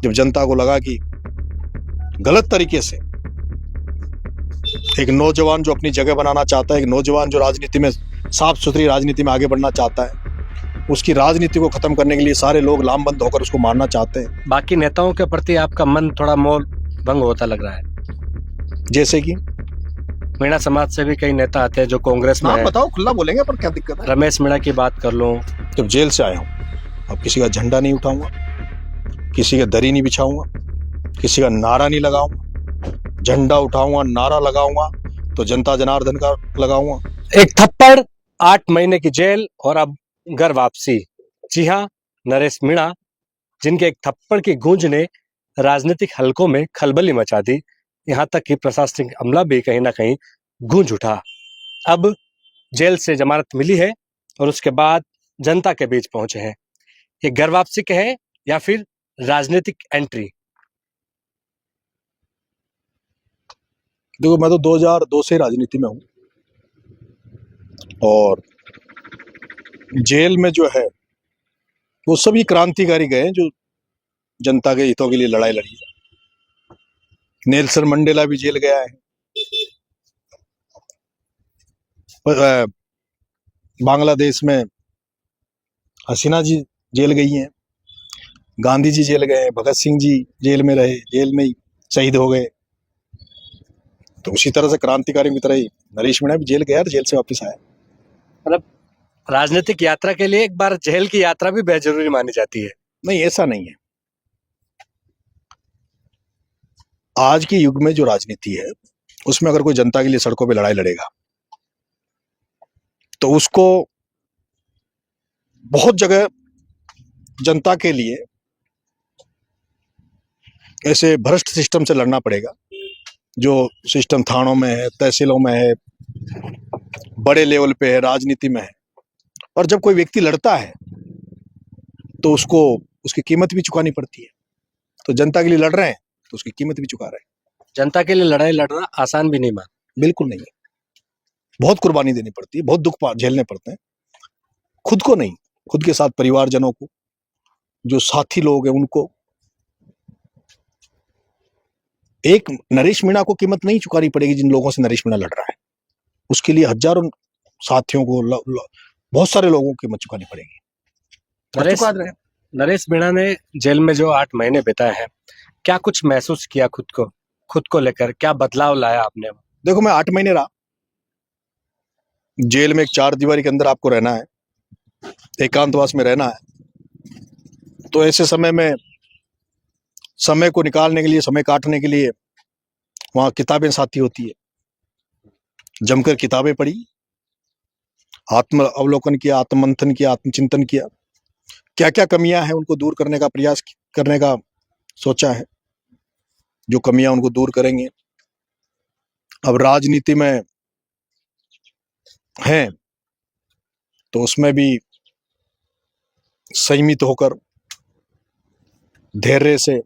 जब जनता को लगा कि गलत तरीके से एक नौजवान जो अपनी जगह बनाना चाहता है, एक नौजवान जो राजनीति में साफ सुथरी राजनीति में आगे बढ़ना चाहता है, उसकी राजनीति को खत्म करने के लिए सारे लोग लामबंद होकर उसको मारना चाहते हैं। बाकी नेताओं के प्रति आपका मन थोड़ा मोल भंग होता लग रहा है। जैसे कि मीणा समाज से भी कई नेता आते हैं जो कांग्रेस में आप है। बताओ, खुला बोलेंगे, पर क्या दिक्कत है? रमेश मीणा की बात कर लूं, जब जेल से आया हूं, अब किसी का झंडा नहीं उठाऊंगा, किसी का दरी नहीं बिछाऊंगा, किसी का नारा नहीं लगाऊंगा। झंडा उठाऊंगा, नारा लगाऊंगा तो जनता जनार्दन का लगाऊंगा। एक थप्पड़, 8 महीने की जेल और अब घर वापसी। जी हाँ, नरेश मीणा, जिनके एक थप्पड़ की गूंज ने राजनीतिक हलकों में खलबली मचा दी, यहाँ तक कि प्रशासनिक अमला भी कहीं ना कहीं गूंज उठा। अब जेल से जमानत मिली है और उसके बाद जनता के बीच पहुंचे हैं। ये घर वापसी कहे या फिर राजनीतिक एंट्री? देखो, मैं तो 2002 से राजनीति में हूं और जेल में जो है वो सभी क्रांतिकारी गए जो जनता के हितों के लिए लड़ाई लड़ी है। नेल्सन मंडेला भी जेल गया है, बांग्लादेश में हसीना जी जेल गई हैं, गांधी जी जेल गए, भगत सिंह जी जेल में रहे, जेल में ही शहीद हो गए। तो उसी तरह से क्रांतिकारियों की तरह ही नरेश मीणा भी जेल गया, जेल से वापस आया। मतलब राजनीतिक यात्रा के लिए एक बार जेल की यात्रा भी बेहद जरूरी मानी जाती है। नहीं, ऐसा नहीं है। आज के युग में जो राजनीति है उसमें अगर कोई जनता के लिए सड़कों पे लड़ाई लड़ेगा तो उसको बहुत जगह जनता के लिए ऐसे भ्रष्ट सिस्टम से लड़ना पड़ेगा जो सिस्टम थानों में है, तहसीलों में है, बड़े लेवल पे है, राजनीति में है। और जब कोई व्यक्ति लड़ता है तो उसको उसकी कीमत भी चुकानी पड़ती है। तो जनता के लिए लड़ रहे हैं तो उसकी कीमत भी चुका रहे हैं। जनता के लिए लड़ाई लड़ना आसान भी नहीं मान। बिल्कुल नहीं है, बहुत कुर्बानी देनी पड़ती है, बहुत दुख झेलने पड़ते हैं, खुद को नहीं, खुद के साथ परिवारजनों को, जो साथी लोग हैं उनको। एक नरेश मीणा को कीमत नहीं चुकानी पड़ेगी जिन लोगों से नरेश मीणा लड़ रहा है, उसके लिए हजारों साथियों को, बहुत सारे लोगों को कीमत चुकानी पड़ेगी। नरेश मीणा ने जेल में जो 8 महीने बिताए हैं, क्या कुछ महसूस किया खुद को लेकर? क्या बदलाव लाया आपने? देखो, मैं 8 महीने रहा जेल में, एक 4 दीवारी के अंदर आपको रहना है, एकांतवास में रहना है। तो ऐसे समय में समय को निकालने के लिए, समय काटने के लिए वहां किताबें साथी होती है। जमकर किताबें पढ़ी, आत्म अवलोकन किया, आत्ममंथन किया, आत्मचिंतन किया, क्या क्या कमियां हैं उनको दूर करने का प्रयास करने का सोचा है। जो कमियां उनको दूर करेंगे। अब राजनीति में हैं तो उसमें भी संयमित होकर, धैर्य से,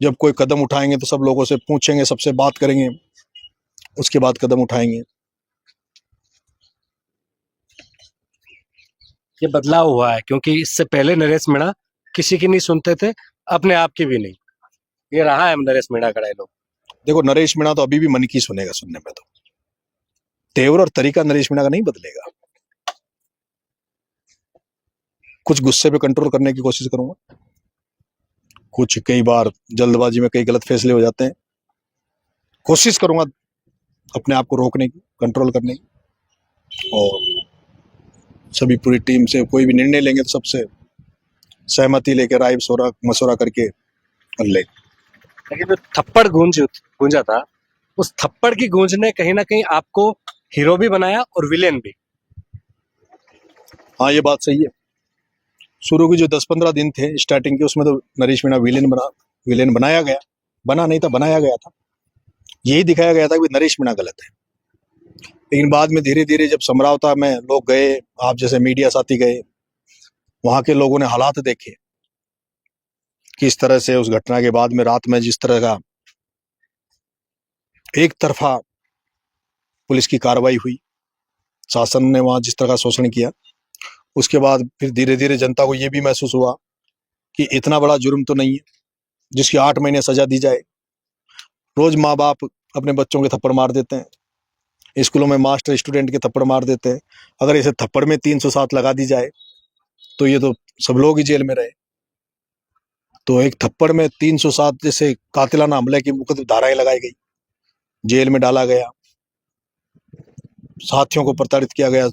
जब कोई कदम उठाएंगे तो सब लोगों से पूछेंगे, सबसे बात करेंगे, उसके बाद कदम उठाएंगे। ये बदलाव हुआ है क्योंकि इससे पहले नरेश मीणा किसी की नहीं सुनते थे, अपने आप की भी नहीं। ये रहा है नरेश मीणा का डायलॉग। देखो, नरेश मीणा तो अभी भी मन की सुनेगा, सुनने में तो तेवर और तरीका नरेश मीणा का नहीं बदलेगा। कुछ गुस्से पे कंट्रोल करने की कोशिश करूंगा, कुछ कई बार जल्दबाजी में कई गलत फैसले हो जाते हैं, कोशिश करूंगा अपने आप को रोकने की, कंट्रोल करने की। और सभी पूरी टीम से कोई भी निर्णय लेंगे तो सबसे सहमति लेकर, राय मशवरा करके ले। लेकिन जो थप्पड़ गूंजा था, उस थप्पड़ की गूंज ने कहीं ना कहीं आपको हीरो भी बनाया और विलेन भी। हाँ, ये बात सही है। शुरू की जो 10-15 दिन थे स्टार्टिंग के, उसमें तो नरेश मीणा विलेन बनाया गया, बना नहीं था, बनाया गया था। यही दिखाया गया था कि नरेश मीणा गलत है। लेकिन बाद में धीरे धीरे जब समरावता में लोग गए, आप जैसे मीडिया साथी गए, वहां के लोगों ने हालात देखे किस तरह से उस घटना के बाद में रात में जिस तरह का एक तरफा पुलिस की कार्रवाई हुई, शासन ने वहां जिस तरह का शोषण किया, उसके बाद फिर धीरे धीरे जनता को ये भी महसूस हुआ कि इतना बड़ा जुर्म तो नहीं है जिसकी 8 महीने सजा दी जाए। रोज माँ बाप अपने बच्चों के थप्पड़ मार देते हैं, स्कूलों में मास्टर स्टूडेंट के थप्पड़ मार देते हैं। अगर इसे थप्पड़ में 307 लगा दी जाए तो ये तो सब लोग ही जेल में रहे। तो एक थप्पड़ में 307 जैसे कातिलाना हमले की मुकदमा धाराएं लगाई गई, जेल में डाला गया, साथियों को प्रताड़ित किया गया,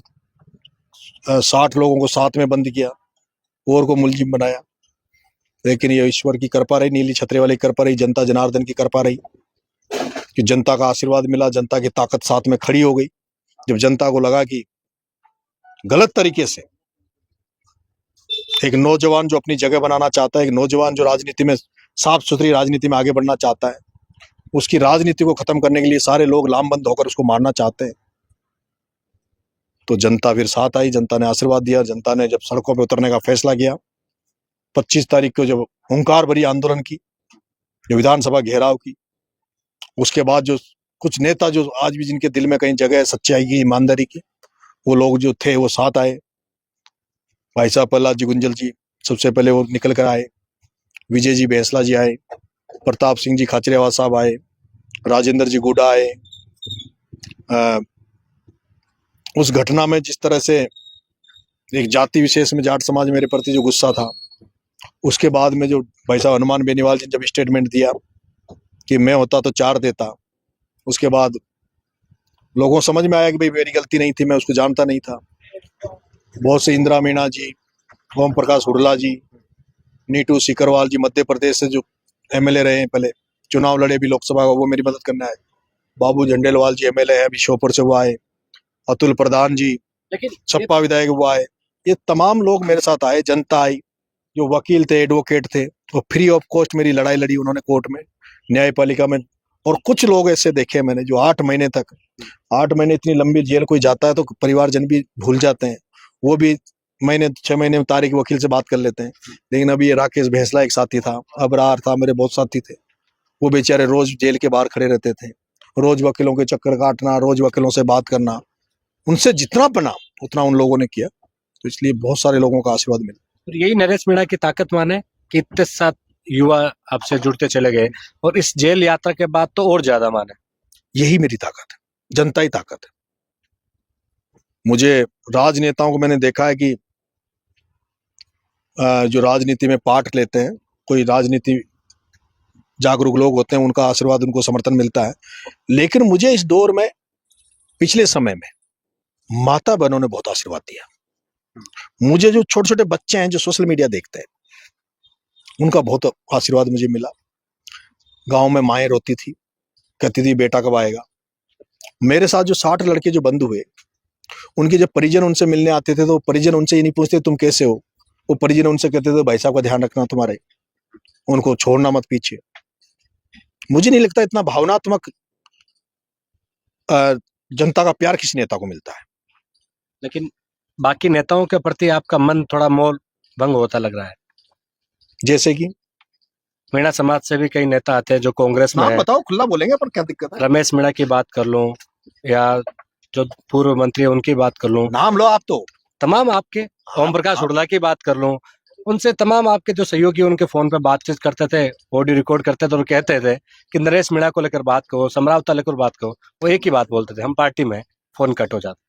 60 लोगों को साथ में बंद किया और को मुलजिम बनाया। लेकिन ये ईश्वर की कृपा रही, नीली छतरी वाली कृपा रही, जनता जनार्दन की कृपा रही कि जनता का आशीर्वाद मिला, जनता की ताकत साथ में खड़ी हो गई। जब जनता को लगा कि गलत तरीके से एक नौजवान जो अपनी जगह बनाना चाहता है, एक नौजवान जो राजनीति में साफ सुथरी राजनीति में आगे बढ़ना चाहता है, उसकी राजनीति को खत्म करने के लिए सारे लोग लामबंद होकर उसको मारना चाहते हैं, तो जनता फिर साथ आई, जनता ने आशीर्वाद दिया। जनता ने जब सड़कों पर उतरने का फैसला किया, 25 तारीख को जब हुंकार भरी आंदोलन की, जो विधानसभा घेराव की, उसके बाद जो कुछ नेता जो आज भी जिनके दिल में कहीं जगह है सच्चाई की, ईमानदारी की, वो लोग जो थे वो साथ आए। भाई साहब प्रहलाद जी गुंजल जी सबसे पहले वो निकल कर आए, विजय जी बैंसला जी आए, प्रताप सिंह जी खाचरियावास साहब आए, राजेंद्र जी गुडा आए। उस घटना में जिस तरह से एक जाति विशेष में जाट समाज मेरे प्रति जो गुस्सा था, उसके बाद में जो भाई साहब हनुमान बेनीवाल जी जब स्टेटमेंट दिया कि मैं होता तो 4 देता, उसके बाद लोगों को समझ में आया कि भाई मेरी गलती नहीं थी, मैं उसको जानता नहीं था। बहुत से इंदिरा मीणा जी, ओम प्रकाश हुडला जी, नीटू सीकरवाल जी मध्य प्रदेश से जो एमएलए रहे हैं, पहले चुनाव लड़े भी लोकसभा का, वो मेरी मदद करने आए। बाबू झंडेलवाल जी एमएलए है अभी श्योपुर से, वो आए। अतुल प्रधान जी लेकिन सपा विधायक वो आए। ये तमाम लोग मेरे साथ आए, जनता आई, जो वकील थे, एडवोकेट थे, वो फ्री ऑफ कॉस्ट मेरी लड़ाई लड़ी उन्होंने कोर्ट में, न्यायपालिका में। और कुछ लोग ऐसे देखे मैंने जो 8 महीने तक, 8 महीने इतनी लंबी जेल कोई जाता है तो परिवारजन भी भूल जाते हैं, वो भी महीने 6 महीने में तारीख वकील से बात कर लेते हैं। लेकिन अभी ये राकेश भैंसला एक साथी था, अबरार था, मेरे बहुत साथी थे, वो बेचारे रोज जेल के बाहर खड़े रहते थे, रोज वकीलों के चक्कर काटना, रोज वकीलों से बात करना, उनसे जितना बना उतना उन लोगों ने किया। तो इसलिए बहुत सारे लोगों का आशीर्वाद मिला। और यही नरेश मीणा की ताकत माने कि इतने साथ युवा आपसे जुड़ते चले गए, और इस जेल यात्रा के बाद तो और ज्यादा माने। यही मेरी ताकत है, जनता ही ताकत है। मुझे राजनेताओं को मैंने देखा है कि जो राजनीति में पार्ट लेते हैं, कोई राजनीति जागरूक लोग होते हैं, उनका आशीर्वाद, उनको समर्थन मिलता है। लेकिन मुझे इस दौर में, पिछले समय में माता बहनों ने बहुत आशीर्वाद दिया। मुझे जो छोटे छोटे बच्चे हैं जो सोशल मीडिया देखते हैं, उनका बहुत आशीर्वाद मुझे मिला। गांव में माएं रोती थी, कहती थी बेटा कब आएगा। मेरे साथ जो 60 लड़के जो बंद हुए, उनके जब परिजन उनसे मिलने आते थे तो परिजन उनसे ये नहीं पूछते तुम कैसे हो, वो परिजन उनसे कहते थे भाई साहब का ध्यान रखना तुम्हारे, उनको छोड़ना मत पीछे। मुझे नहीं लगता इतना भावनात्मक जनता का प्यार किसी नेता को मिलता है। लेकिन बाकी नेताओं के प्रति आपका मन थोड़ा मोल भंग होता लग रहा है। जैसे कि मीणा समाज से भी कई नेता आते हैं जो कांग्रेस में नाम है। बताओ, खुला बोलेंगे, पर क्या दिक्कत है? रमेश मीणा की बात कर लूं या जो पूर्व मंत्री है उनकी बात कर लूं, नाम लो आप तो। तमाम आपके, ओम प्रकाश हुडला की बात कर लूं, उनसे तमाम आपके जो सहयोगी उनके फोन पे बातचीत करते थे, ऑडियो रिकॉर्ड करते थे और कहते थे कि नरेश मीणा को लेकर बात करो, समरावता लेकर बात करो, वो एक ही बात बोलते थे, हम पार्टी में, फोन कट हो जाता।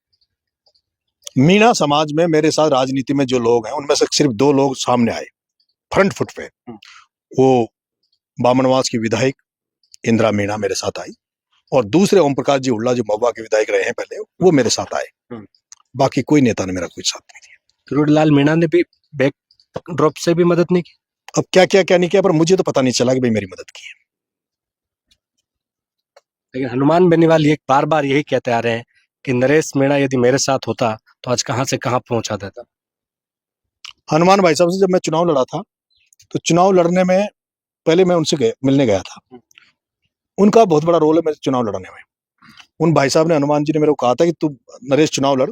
मीणा समाज में मेरे साथ राजनीति में जो लोग हैं, उनमें से सिर्फ 2 लोग सामने आए फ्रंट फुट पे। वो बामनवास की विधायक इंदिरा मीणा मेरे साथ आई, और दूसरे ओम प्रकाश जी हुडला जो महुआ के विधायक रहे हैं पहले, वो मेरे साथ आए। बाकी कोई नेता ने मेरा कोई साथ नहीं दिया। किरोड़ीलाल मीणा ने भी बैक ड्रॉप से भी मदद नहीं की। अब क्या क्या क्या नहीं किया, पर मुझे तो पता नहीं चला कि भाई मेरी मदद की है। लेकिन हनुमान बेनीवाल ये बार बार यही कहते आ रहे हैं कि नरेश मीणा यदि मेरे साथ होता तो आज कहां से कहां पहुंचा देता। हनुमान भाई साहब से जब मैं चुनाव लड़ा था, तो चुनाव लड़ने में पहले मैं उनसे मिलने गया था। उनका बहुत बड़ा रोल है मेरे चुनाव लड़ने में। उन भाई साहब ने, हनुमान जी ने मेरे को कहा था कि तू नरेश चुनाव लड़।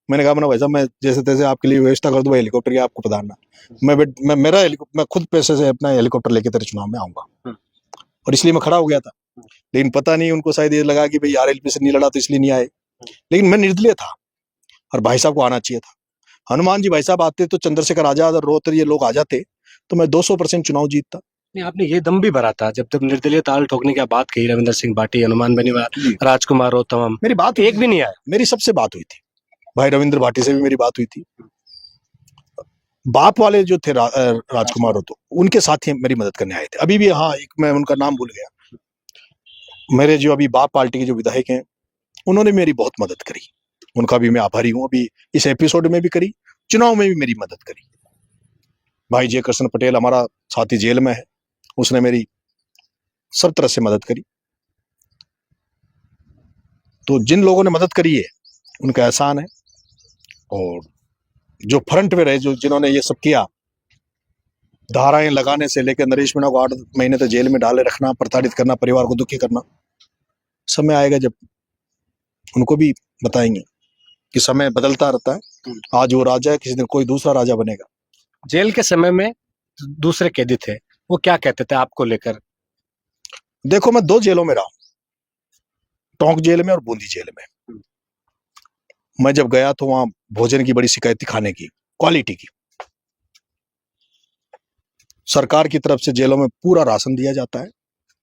मैंने कहा भाई साहब मैं जैसे तैसे आपके लिए व्यवस्था कर दूं, हेलीकॉप्टर की आपको प्रधान मैं खुद पैसे से अपना हेलीकॉप्टर लेके तेरे चुनाव में आऊंगा, और इसलिए मैं खड़ा हो गया था। लेकिन पता नहीं उनको शायद ये लगा कि भाई आरएलपी से नहीं लड़ा तो इसलिए नहीं आए। लेकिन मैं निर्दलीय था और भाई साहब को आना चाहिए था। हनुमान जी भाई साहब आते तो चंद्रशेखर आजाद और रोहतरी ये लोग आ जाते, तो मैं 200% चुनाव जीतता। नहीं, आपने ये दम भी भरा था जब तक निर्दलीय ताल ठोकने की आप बात कही, रविंदर सिंह भाटी, हनुमान बेनीवाल, जी। राजकुमार रोतम, मेरी बात एक भी नहीं आया। मेरी सबसे बात हुई थी, भाई रविंद्र भाटी से भी मेरी बात हुई थी। बाप वाले जो थे राजकुमार हो, तो उनके साथ ही मेरी मदद करने आए थे। अभी भी, हाँ, एक मैं उनका नाम भूल गया, मेरे जो अभी बाप पार्टी के जो विधायक हैं, उन्होंने मेरी बहुत मदद करी, उनका भी मैं आभारी हूँ। अभी इस एपिसोड में भी करी, चुनाव में भी मेरी मदद करी। भाई जय कृष्ण पटेल हमारा साथी जेल में है, उसने मेरी सब तरह से मदद करी। तो जिन लोगों ने मदद करी है उनका एहसान है। और जो फ्रंट में रहे, जो जिन्होंने ये सब किया, धाराएं लगाने से लेकर नरेश मीणा को 8 महीने तक जेल में डाले रखना, प्रताड़ित करना, परिवार को दुखी करना, समय आएगा जब उनको भी बताएंगे कि समय बदलता रहता है। आज वो राजा है, किसी दिन कोई दूसरा राजा बनेगा। जेल के समय में दूसरे कैदी थे, वो क्या कहते थे आपको लेकर? देखो, मैं 2 जेलों में रहा हूं, टोंक जेल में और बूंदी जेल में। मैं जब गया तो वहां भोजन की बड़ी शिकायत थी, खाने की क्वालिटी की। सरकार की तरफ से जेलों में पूरा राशन दिया जाता है,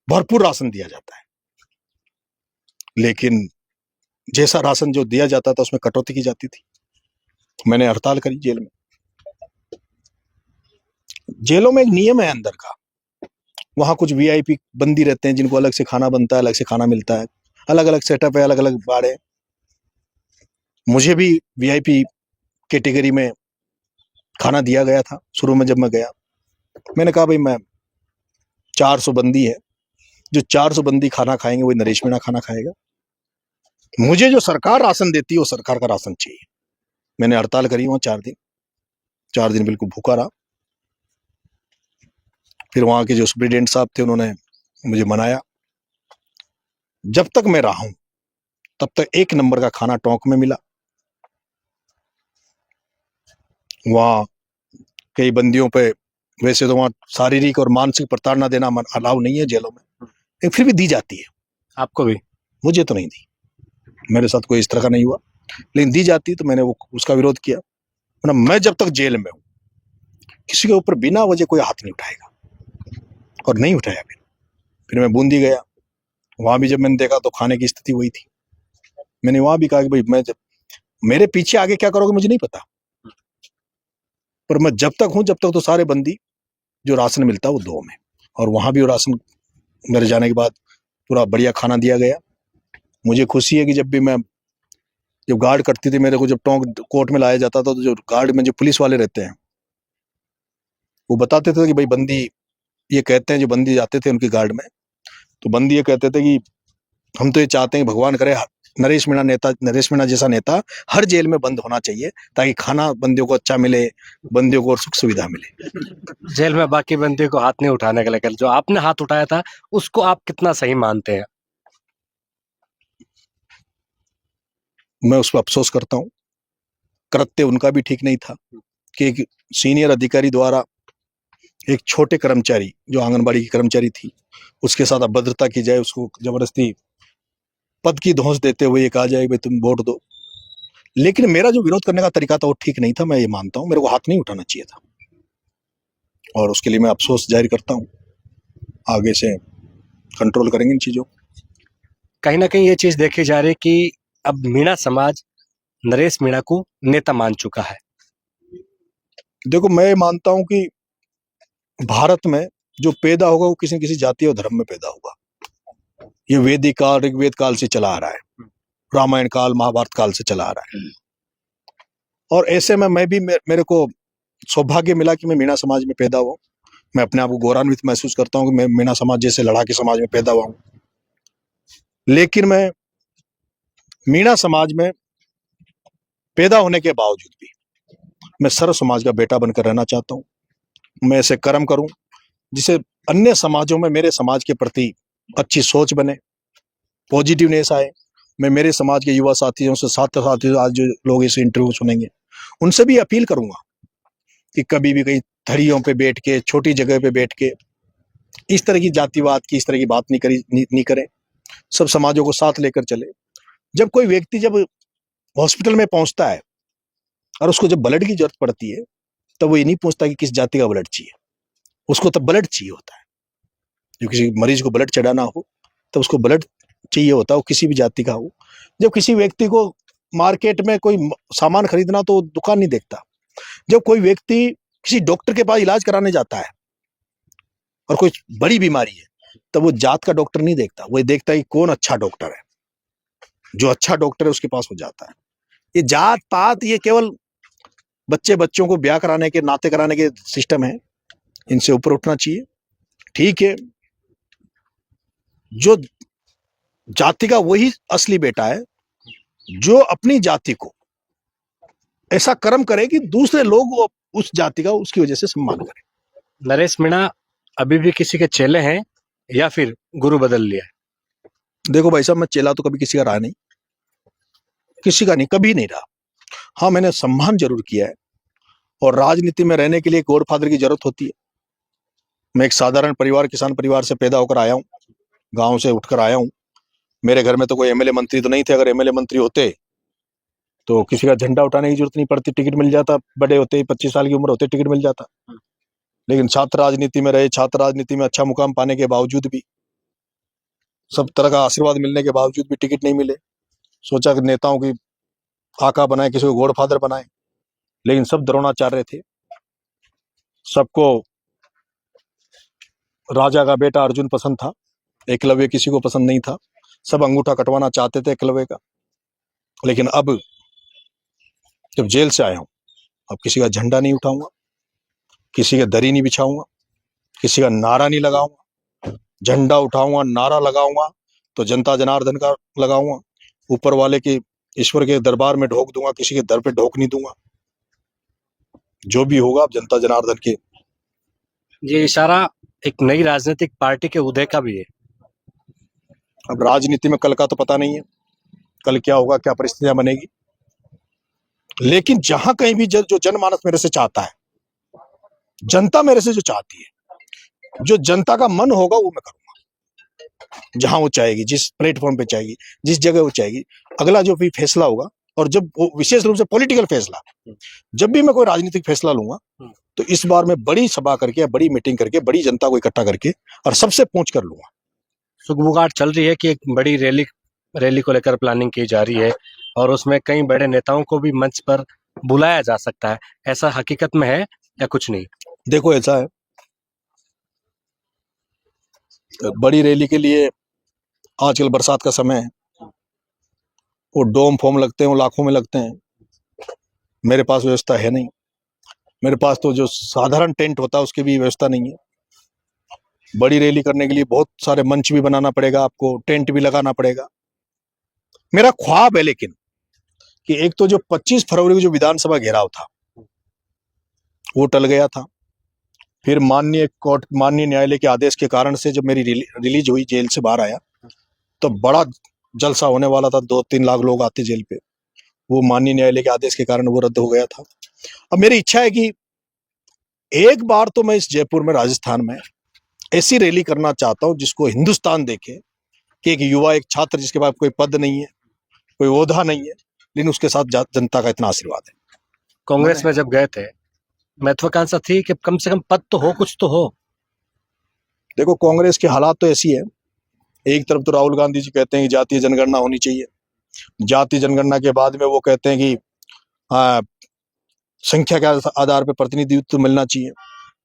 भरपूर राशन दिया जाता है, लेकिन जैसा राशन जो दिया जाता था उसमें कटौती की जाती थी। मैंने हड़ताल करी जेल में। जेलों में एक नियम है अंदर का, वहां कुछ वीआईपी बंदी रहते हैं जिनको अलग से खाना बनता है, अलग से खाना मिलता है, अलग अलग सेटअप है, अलग अलग बाड़े। मुझे भी वीआईपी कैटेगरी में खाना दिया गया था। शुरू में जब मैं गया, मैंने कहा भाई मैं 400 बंदी है, जो 400 बंदी खाना खाएंगे वही नरेश मीणा खाना खाएगा। मुझे जो सरकार राशन देती है वो सरकार का राशन चाहिए। मैंने हड़ताल करी वहां 4 दिन बिल्कुल भूखा रहा। फिर वहां के जो सुप्रीडेंट साहब थे उन्होंने मुझे मनाया। जब तक मैं रहा हूं तब तक 1 नंबर का खाना टोंक में मिला। वहां कई बंदियों पे, वैसे तो वहां शारीरिक और मानसिक प्रताड़ना देना अलाउ नहीं है जेलों में, लेकिन फिर भी दी जाती है। आपको भी? मुझे तो नहीं दी, मेरे साथ कोई इस तरह का नहीं हुआ, लेकिन दी जाती तो मैंने वो उसका विरोध किया। वरना मैं जब तक जेल में हूं किसी के ऊपर बिना वजह कोई हाथ नहीं उठाएगा, और नहीं उठाया। फिर मैं बूंदी गया, वहां भी जब मैंने देखा तो खाने की स्थिति वही थी। मैंने वहां भी कहा कि भाई मैं जब मेरे पीछे आगे क्या करोगे मुझे नहीं पता, पर मैं जब तक हूं जब तक तो सारे बंदी जो राशन मिलता है वो दो में। और वहां भी वो राशन मेरे जाने के बाद पूरा बढ़िया खाना दिया गया। मुझे खुशी है कि जब भी मैं, जब गार्ड करती थी मेरे को, जब टोंक कोर्ट में लाया जाता था तो जो गार्ड में जो पुलिस वाले रहते हैं वो बताते थे कि भाई बंदी ये कहते हैं, जो बंदी जाते थे उनकी गार्ड में, तो बंदी ये कहते थे कि हम तो ये चाहते हैं कि भगवान करे नरेश मीणा जैसा नेता हर जेल में बंद होना चाहिए, ताकि खाना बंदियों को अच्छा मिले, बंदियों को सुख सुविधा मिले। जेल में बाकी बंदियों को हाथ नहीं उठाने का, लेकिन जो आपने हाथ उठाया था उसको आप कितना सही मानते हैं? मैं उस पर अफसोस करता हूँ। कृत्य उनका भी ठीक नहीं था कि एक सीनियर अधिकारी द्वारा एक छोटे कर्मचारी, जो आंगनबाड़ी की कर्मचारी थी, उसके साथ अभद्रता की जाए, उसको जबरदस्ती पद की धौंस देते हुए ये कहा जाए भाई तुम वोट दो। लेकिन मेरा जो विरोध करने का तरीका था वो ठीक नहीं था, मैं ये मानता हूँ। मेरे को हाथ नहीं उठाना चाहिए था, और उसके लिए मैं अफसोस जाहिर करता हूँ। आगे से कंट्रोल करेंगे इन चीजों। कहीं ना कहीं ये चीज देखी जा रही है कि अब मीणा समाज नरेश मीणा को नेता मान चुका है। देखो, मैं मानता हूं कि भारत में जो पैदा होगा वो किसी न किसी जाति और धर्म में पैदा होगा। ये वैदिक काल, ऋग्वेद काल से चला आ रहा है, रामायण काल, महाभारत काल से चला आ रहा है। और ऐसे में मैं भी, मेरे को सौभाग्य मिला कि मैं मीणा समाज में पैदा हुआ। मैं अपने आप को गौरवान्वित महसूस करता हूँ कि मैं मीणा समाज जैसे लड़ाके समाज में पैदा हुआ हूँ। लेकिन मैं मीणा समाज में पैदा होने के बावजूद भी मैं सर्व समाज का बेटा बनकर रहना चाहता हूँ। मैं ऐसे कर्म करूं जिसे अन्य समाजों में मेरे समाज के प्रति अच्छी सोच बने, पॉजिटिवनेस आए। मैं मेरे समाज के युवा साथियों से, छात्र साथियों, आज जो लोग इस इंटरव्यू सुनेंगे उनसे भी अपील करूंगा कि कभी भी कहीं धड़ियों पे बैठ के, छोटी जगह पे बैठ के इस तरह की जातिवाद की, इस तरह की बात नहीं करें। सब समाजों को साथ लेकर चले। जब कोई व्यक्ति जब हॉस्पिटल में पहुंचता है और उसको जब ब्लड की जरूरत पड़ती है, तब वो ये नहीं पूछता कि किस जाति का ब्लड चाहिए, उसको तब ब्लड चाहिए होता है। जो किसी मरीज को ब्लड चढ़ाना हो तो उसको ब्लड चाहिए होता है, वो किसी भी जाति का हो। जब किसी व्यक्ति को मार्केट में कोई सामान खरीदना तो दुकान नहीं देखता। जब कोई व्यक्ति किसी डॉक्टर के पास इलाज कराने जाता है और कोई बड़ी बीमारी है, तब वो जात का डॉक्टर नहीं देखता, वो देखता है कि कौन अच्छा डॉक्टर है। जो अच्छा डॉक्टर है उसके पास वो जाता है। ये जात पात ये केवल बच्चों को ब्याह कराने के, नाते कराने के सिस्टम है। इनसे ऊपर उठना चाहिए। ठीक है, जो जाति का वही असली बेटा है जो अपनी जाति को ऐसा कर्म करे कि दूसरे लोग उस जाति का उसकी वजह से सम्मान करें। नरेश मीणा अभी भी किसी के चेले हैं या फिर गुरु बदल लिया है? देखो भाई साहब, मैं चेला तो कभी किसी का रहा नहीं, किसी का नहीं, कभी नहीं रहा। हाँ, मैंने सम्मान जरूर किया है। और राजनीति में रहने के लिए गॉड फादर की जरूरत होती है। मैं एक साधारण परिवार, किसान परिवार से पैदा होकर आया हूँ, गांव से उठकर आया हूँ। मेरे घर में तो कोई एमएलए मंत्री तो नहीं थे। अगर एमएलए मंत्री होते तो किसी का झंडा उठाने की जरूरत नहीं पड़ती, टिकट मिल जाता। बड़े होते ही 25 साल की उम्र होते टिकट मिल जाता। लेकिन छात्र राजनीति में रहे, छात्र राजनीति में अच्छा मुकाम पाने के बावजूद भी, सब तरह का आशीर्वाद मिलने के बावजूद भी टिकट नहीं मिले। सोचा कि नेताओं की आका बनाए, किसी को गॉड फादर बनाए, लेकिन सब द्रोणाचार्य थे। सबको राजा का बेटा अर्जुन पसंद था, एकलव्य किसी को पसंद नहीं था। सब अंगूठा कटवाना चाहते थे एकलव्य का। लेकिन अब जब जेल से आया हूं, अब किसी का झंडा नहीं उठाऊंगा, किसी के दरी नहीं बिछाऊंगा, किसी का नारा नहीं लगाऊंगा। झंडा उठाऊंगा, नारा लगाऊंगा तो जनता जनार्दन का लगाऊंगा। ऊपर वाले के, ईश्वर के दरबार में ढोक दूंगा, किसी के दर पे ढोक नहीं दूंगा। जो भी होगा अब जनता जनार्दन के। ये इशारा एक नई राजनीतिक पार्टी के उदय का भी है। अब राजनीति में कल का तो पता नहीं है, कल क्या होगा, क्या परिस्थितियां बनेगी। लेकिन जहां कहीं भी जो जनमानस मेरे से चाहता है, जनता मेरे से जो चाहती है, जो जनता का मन होगा वो मैं करूंगा। जहां वो चाहेगी, जिस प्लेटफॉर्म पे चाहेगी, जिस जगह वो चाहेगी, अगला जो भी फैसला होगा, और जब वो विशेष रूप से पॉलिटिकल फैसला, जब भी मैं कोई राजनीतिक फैसला लूंगा तो इस बार मैं बड़ी सभा करके, बड़ी मीटिंग करके, बड़ी जनता को इकट्ठा करके और सबसे पूछ कर लूंगा। सुगबुगाहट चल रही है कि एक बड़ी रैली को लेकर प्लानिंग की जा रही है और उसमें कई बड़े नेताओं को भी मंच पर बुलाया जा सकता है। ऐसा हकीकत में है या कुछ नहीं? देखो, ऐसा है, बड़ी रैली के लिए आजकल बरसात का समय है, वो डोम फॉर्म लगते हैं, वो लाखों में लगते हैं। मेरे पास व्यवस्था है नहीं। मेरे पास तो जो साधारण टेंट होता है उसकी भी व्यवस्था नहीं है। बड़ी रैली करने के लिए बहुत सारे मंच भी बनाना पड़ेगा, आपको टेंट भी लगाना पड़ेगा। मेरा ख्वाब है लेकिन कि एक तो जो 25 फरवरी को जो विधानसभा घेराव था वो टल गया था। फिर माननीय न्यायालय के आदेश के कारण से जब मेरी रिलीज हुई, जेल से बाहर आया, तो बड़ा जलसा होने वाला था, 2-3 लाख लोग आते जेल पे। वो माननीय न्यायालय के आदेश के कारण वो रद्द हो गया था। अब मेरी इच्छा है कि एक बार तो मैं इस जयपुर में, राजस्थान में ऐसी रैली करना चाहता हूं जिसको हिंदुस्तान देखे कि एक युवा, एक छात्र जिसके पास कोई पद नहीं है, कोई ओहदा नहीं है, लेकिन उसके साथ जनता का इतना आशीर्वाद है। कांग्रेस में जब गए थे महत्वाकांक्षा थी कि कम से कम पद तो हो, कुछ तो हो। देखो, कांग्रेस के हालात तो ऐसी है, एक तरफ तो राहुल गांधी जी कहते हैं कि जातीय जनगणना होनी चाहिए, जातीय जनगणना के बाद में वो कहते हैं कि संख्या के आधार पर प्रतिनिधित्व मिलना चाहिए।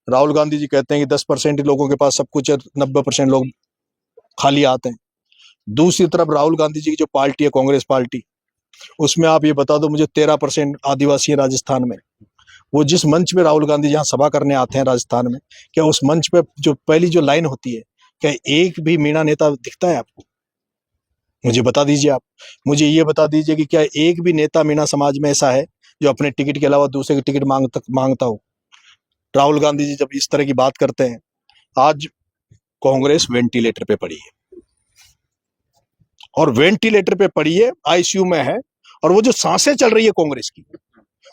राहुल गांधी जी कहते हैं कि 10% लोगों के पास सब कुछ है, 90% लोग खाली आते हैं। दूसरी तरफ राहुल गांधी जी की जो पार्टी है, कांग्रेस पार्टी, उसमें आप ये बता दो मुझे 13% आदिवासी है राजस्थान में। वो जिस मंच पे राहुल गांधी जहाँ सभा करने आते हैं राजस्थान में, क्या उस मंच पे जो पहली जो लाइन होती है, क्या एक भी मीणा नेता दिखता है आपको? मुझे बता दीजिए। आप मुझे ये बता दीजिए कि क्या एक भी नेता मीणा समाज में ऐसा है जो अपने टिकट के अलावा दूसरे की टिकट मांगता हो? राहुल गांधी जी जब इस तरह की बात करते हैं, आज कांग्रेस वेंटिलेटर पे पड़ी है, और वेंटिलेटर पे पड़ी है, आईसीयू में है, और वो जो सांसें चल रही है कांग्रेस की,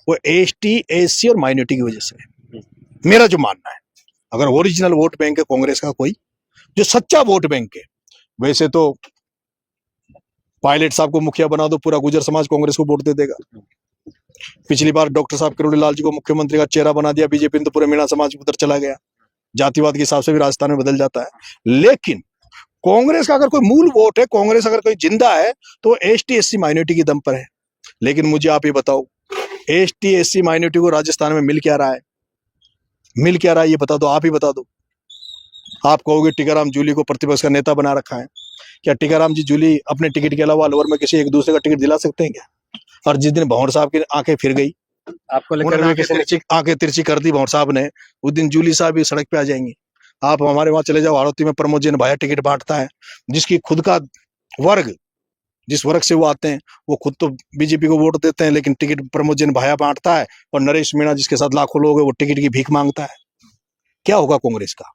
वो एसटी, एससी और माइनॉरिटी की वजह से है। मेरा जो मानना है, अगर ओरिजिनल वोट बैंक है कांग्रेस का, कोई जो सच्चा वोट बैंक है, वैसे तो पायलट साहब को मुखिया बना दो, पूरा गुजर समाज कांग्रेस को वोट दे देगा। पिछली बार डॉक्टर साहब किरोड़ी लाल जी को मुख्यमंत्री का चेहरा बना दिया बीजेपी ने, तो पूरे मीणा समाज उधर चला गया। जातिवाद के हिसाब से भी राजस्थान में बदल जाता है। लेकिन कांग्रेस का अगर कोई मूल वोट है, कांग्रेस अगर कोई जिंदा है तो एसटी एससी माइनॉरिटी की दम पर है। लेकिन मुझे आप ये बताओ, एसटी एससी माइनॉरिटी को राजस्थान में मिल क्या रहा है? मिल क्या रहा है ये बता दो, आप ही बता दो। आप कहोगे टीकाराम जूली को प्रतिपक्ष का नेता बना रखा है। क्या टीकाराम जी जूली अपने टिकट के अलावा अलवर में किसी एक दूसरे का टिकट दिला सकते हैं क्या? और जिस दिन भंवर साहब की आंखें फिर गई, आपको लेकर उन्होंने भी किसी ने आंखें तिरछी कर दी भंवर साहब ने, उस दिन जूली साहब भी सड़क पे आ जाएंगे। आप हमारे वहां चले जाओ, हाड़ौती में प्रमोद जैन भाया टिकट बांटता है, जिसकी खुद का वर्ग, जिस वर्ग से वो आते हैं, वो खुद तो बीजेपी को वोट देते हैं, लेकिन टिकट प्रमोद जैन भाया बांटता है। और नरेश मीणा जिसके साथ लाखों लोग हैं, वो टिकट की भीख मांगता है। क्या होगा कांग्रेस का?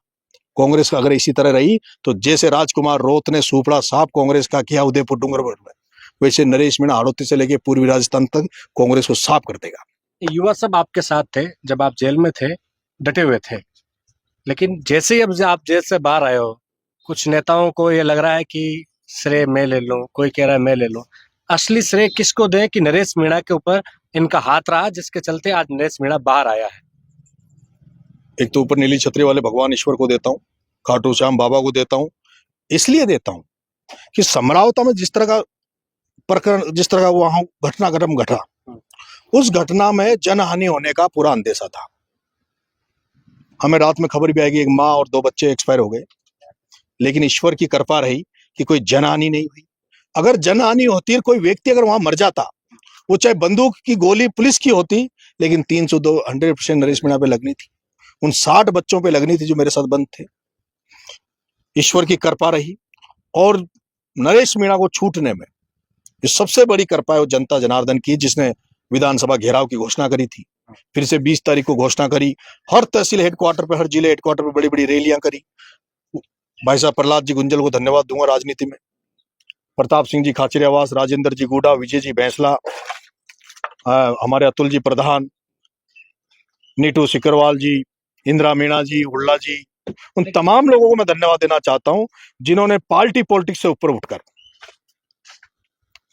कांग्रेस का अगर इसी तरह रही तो जैसे राजकुमार रोत ने सुपड़ा साफ कांग्रेस का किया उदयपुर डूंगरपुर में, वैसे नरेश मीणा हाड़ौती से लेके पूर्वी राजस्थान तक कांग्रेस को साफ कर देगा। युवा सब आपके साथ थे जब आप जेल में थे, डटे हुए थे, लेकिन जैसे ही अब आप जेल से बाहर आए हो, कुछ नेताओं को ये लग रहा है कि श्रेय मैं ले लूं, कोई कह रहा है मैं ले लूं। असली श्रेय किसको दें कि नरेश मीणा के ऊपर इनका हाथ रहा, जिसके चलते आज नरेश मीणा बाहर आया है? एक तो ऊपर नीली छतरी वाले भगवान ईश्वर को देता हूँ, खाटू श्याम बाबा को देता हूँ। इसलिए देता हूँ कि समरावता में जिस तरह का प्रकरण, जिस तरह का वहां घटनाक्रम घटा, उस घटना में जनहानि होने का पूरा अंदेशा था। हमें रात में खबर भी आई कि एक माँ और 2 बच्चे एक्सपायर हो गए, लेकिन ईश्वर की कृपा रही कि कोई जनहानि नहीं हुई। अगर जनहानि होती, कोई व्यक्ति अगर वहां मर जाता, वो चाहे बंदूक की गोली पुलिस की होती, लेकिन 302 100% नरेश मीणा पे लगनी थी, उन 60 बच्चों पे लगनी थी जो मेरे साथ बंद थे। ईश्वर की कृपा रही, और नरेश मीणा को छूटने में जो सबसे बड़ी कृपा है वो जनता जनार्दन की, जिसने विधानसभा घेराव की घोषणा करी थी, फिर से 20 तारीख को घोषणा करी, हर तहसील हेडक्वार्टर पे, हर जिले हेडक्वार्टर पे बड़ी बड़ी रैलियां करी। भाई साहब प्रहलाद जी गुंजल को धन्यवाद दूंगा राजनीति में, प्रताप सिंह जी खाचरियावास, राजेंद्र जी गुडा, विजय जी बैंसला, हमारे अतुल जी प्रधान, नीटू सिकरवाल जी, इंदिरा मीणा जी, हुड्डा जी, उन तमाम लोगों को मैं धन्यवाद देना चाहता हूं जिन्होंने पार्टी पॉलिटिक्स से ऊपर उठकर,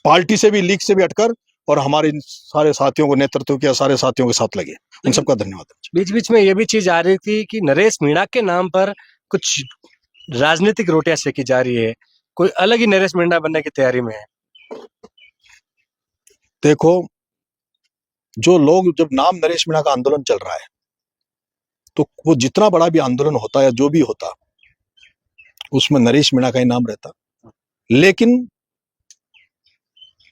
पार्टी से भी, लीग से भी हटकर, और हमारे सारे साथियों को नेतृत्व किया, सारे साथियों के साथ लगे। इन सबका धन्यवाद। बीच बीच में ये भी चीज आ रही थी कि नरेश मीणा के नाम पर कुछ राजनीतिक रोटियां सेकी जा रही है, कोई अलग ही नरेश मीणा बनने की तैयारी में है। देखो, जो लोग, जब नाम नरेश मीणा का आंदोलन चल रहा है, तो वो जितना बड़ा भी आंदोलन होता या जो भी होता, उसमें नरेश मीणा का ही नाम रहता। लेकिन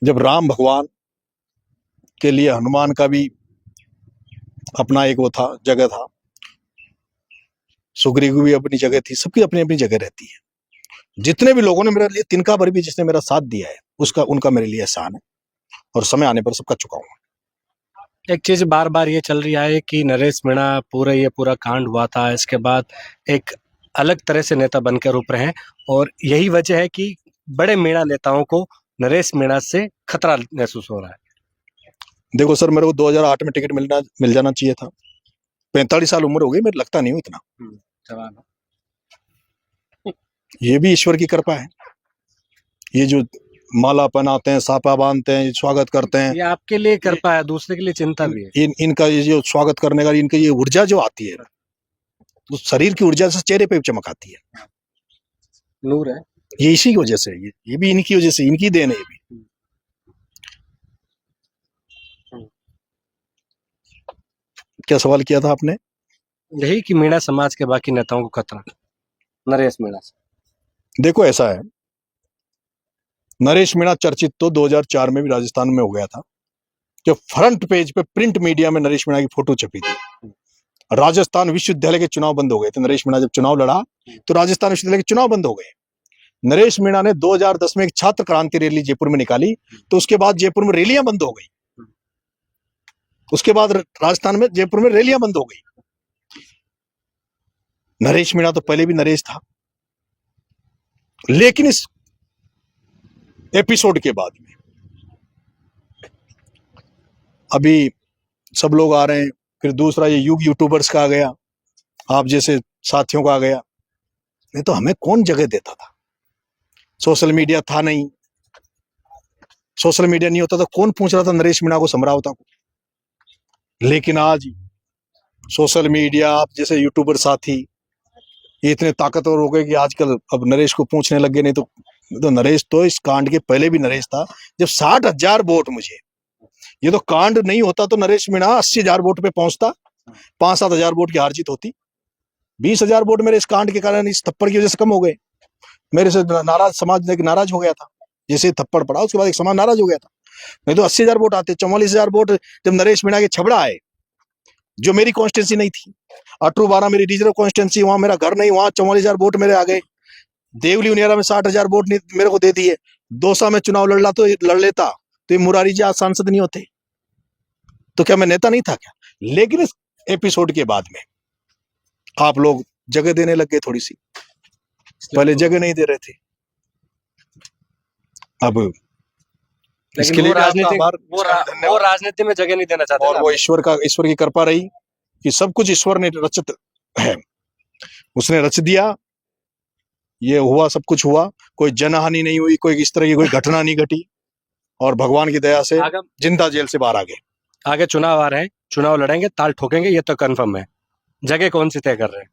जब राम भगवान के लिए हनुमान का भी अपना एक वो था, जगह था, सुग्रीव की भी अपनी जगह थी, सबकी अपनी अपनी जगह रहती है। जितने भी लोगों ने मेरे लिए, तिनका भर भी जिसने मेरा साथ दिया है, उसका, उनका मेरे लिए एहसान है, और समय आने पर सबका चुकाऊंगा। एक चीज बार बार ये चल रही है कि नरेश मीणा पूरा कांड हुआ था, इसके बाद एक अलग तरह से नेता बनकर उभरे हैं, और यही वजह है कि बड़े मीणा नेताओं को नरेश मीणा से खतरा महसूस हो रहा है। देखो सर, मेरे को 2008 में टिकट मिल जाना चाहिए था। 45 साल उम्र हो गई, मेरे लगता नहीं हूँ इतना। ये भी ईश्वर की कृपा है। ये जो माला पहनाते हैं, सापा बांधते हैं, स्वागत करते हैं, ये आपके लिए कृपा है, दूसरे के लिए चिंता भी है। इनका ये जो स्वागत करने का, इनकी ये ऊर्जा जो आती है, तो शरीर की ऊर्जा से चेहरे पे चमक आती है, नूर है। ये इसी की वजह से, ये भी इनकी वजह से, इनकी देन है ये भी। क्या सवाल किया था आपने? यही कि मीणा समाज के बाकी नेताओं को खतरा नरेश मीणा से। देखो ऐसा है, नरेश मीणा चर्चित तो 2004 में भी राजस्थान में हो गया था, जब फ्रंट पेज पे प्रिंट मीडिया में नरेश मीणा की फोटो छपी थी। राजस्थान विश्वविद्यालय के चुनाव बंद हो गए थे, नरेश मीणा जब चुनाव लड़ा तो राजस्थान विश्वविद्यालय के चुनाव बंद हो गए। नरेश मीणा ने 2010 में एक छात्र क्रांति रैली जयपुर में निकाली, तो उसके बाद जयपुर में रैलियां बंद हो गई। उसके बाद राजस्थान में, जयपुर में रैलियां बंद हो गई। नरेश मीणा तो पहले भी नरेश था, लेकिन इस एपिसोड के बाद में अभी सब लोग आ रहे हैं, फिर दूसरा ये युग यूट्यूबर्स का आ गया, आप जैसे साथियों का आ गया। नहीं तो हमें कौन जगह देता था? सोशल मीडिया था नहीं, सोशल मीडिया नहीं होता तो कौन पूछ रहा था नरेश मीणा को, समरावता को? लेकिन आज सोशल मीडिया, आप जैसे यूट्यूबर साथी, ये इतने ताकतवर हो गए कि आजकल अब नरेश को पूछने लग गए। नहीं तो नरेश तो इस कांड के पहले भी नरेश था। जब 60,000 वोट मुझे, ये तो कांड नहीं होता तो नरेश मीणा 80,000 वोट पे पहुंचता, 5-7 हजार वोट की हार जीत होती। 20,000 वोट मेरे इस कांड के कारण, इस थप्पड़ की वजह से कम हो गए। मेरे से नाराज समाज नाराज हो गया था। जैसे थप्पड़ पड़ा उसके बाद एक समाज नाराज हो गया था। नहीं तो 80,000 वोट आते, 44,000 वोट जब नरेश मीणा के छबड़ा आए, जो मेरी कॉन्स्टिट्यूंसी नहीं थी, 18-12 मेरी रिजर्व कॉन्स्टिट्यूंसी, वहां मेरा घर नहीं, वहां 44,000 वोट मेरे आ गए। देवली उनियारा में 60,000 वोट मेरे को दे दिए। दौसा में चुनाव लड़ लेता तो ये मुरारी जी आज सांसद नहीं होते। तो क्या मैं नेता नहीं था क्या? लेकिन इस एपिसोड के बाद में आप लोग जगह देने लग गए थोड़ी सी, पहले जगह नहीं दे रहे थे। अब इसके लिए वो राजनीति में जगह नहीं देना चाहते, और वो ईश्वर की कृपा रही कि सब कुछ ईश्वर ने रचित है, उसने रच दिया, ये हुआ, सब कुछ हुआ, कोई जनहानि नहीं हुई, कोई इस तरह की कोई घटना नहीं घटी, और भगवान की दया से जिंदा जेल से बाहर आ गए। आगे चुनाव आ रहे हैं, चुनाव लड़ेंगे, ताल ठोकेंगे, ये तो कंफर्म है। जगह कौन सी तय कर रहे हैं?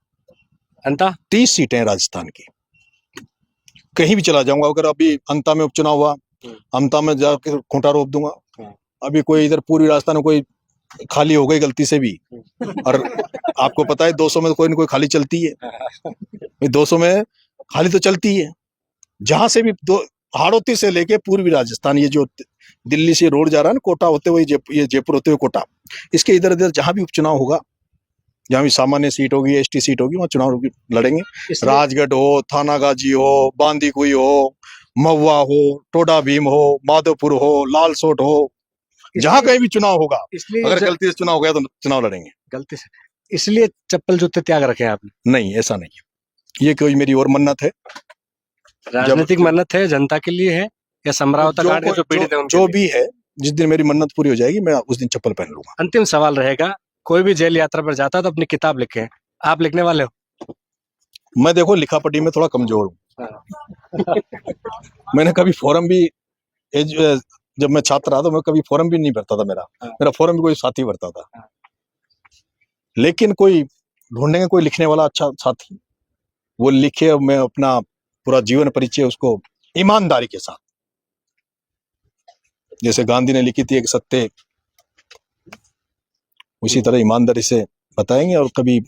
अंता 30 सीटें हैं राजस्थान की, कहीं भी चला जाऊंगा। अगर अभी अंता में उपचुनाव हुआ, अंता में जाकर खूंटा रोप दूंगा। अभी कोई इधर पूर्वी राजस्थान में कोई खाली हो गई गलती से भी, और आपको पता है 200 में कोई न कोई खाली चलती है। 200 में खाली तो चलती है। जहां से भी हाड़ौती से लेके पूर्वी राजस्थान, ये जो दिल्ली से रोड जा रहा है ना, कोटा होते हुए ये जयपुर होते हुए कोटा, इसके इधर इधर जहां भी उपचुनाव होगा, जहां भी सामान्य सीट होगी, एसटी सीट होगी, वहां चुनाव लड़ेंगे। राजगढ़ हो, थानागाजी हो, बांदीकुई हो, महुआ हो, टोडा भीम हो, माधोपुर हो, लालसोट हो, जहां कहीं भी चुनाव होगा, अगर गलती से चुनाव हो गया तो चुनाव लड़ेंगे। गलती से, इसलिए चप्पल जूते त्याग रखे हैं आपने? नहीं, ऐसा नहीं है। ये कोई मेरी और मन्नत है, राजनीतिक मन्नत है, जनता के लिए है, या समरावता कांड के जो पीड़ित है जो भी है, जिस दिन मेरी मन्नत पूरी हो जाएगी मैं उस दिन चप्पल पहन लूंगा। अंतिम सवाल रहेगा, कोई भी जेल यात्रा पर जाता है तो अपनी किताब लिखे, आप लिखने वाले हो? मैं देखो लिखा पढ़ी में थोड़ा कमजोर हूँ। मैंने कभी फॉर्म भी, जब मैं छात्र रहा तो मैं कभी फॉर्म भी नहीं भरता था। मेरा फॉर्म भी कोई साथी भरता था। लेकिन कोई ढूंढेंगे कोई लिखने वाला अच्छा साथी, वो लिखे, और मैं अपना पूरा जीवन परिचय उसको ईमानदारी के साथ, जैसे गांधी ने लिखी थी एक सत्य, उसी तरह ईमानदारी से बताएंगे, और कभी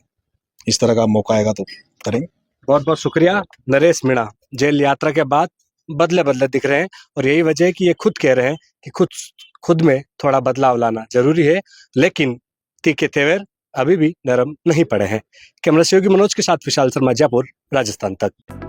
इस तरह का मौका आएगा तो करेंगे। बहुत बहुत शुक्रिया। नरेश मीणा जेल यात्रा के बाद बदले बदले दिख रहे हैं, और यही वजह है कि ये खुद कह रहे हैं कि खुद में थोड़ा बदलाव लाना जरूरी है, लेकिन तीखे तेवर अभी भी नरम नहीं पड़े हैं। कैमरा सहयोगी मनोज के साथ विशाल शर्मा, जयपुर, राजस्थान तक।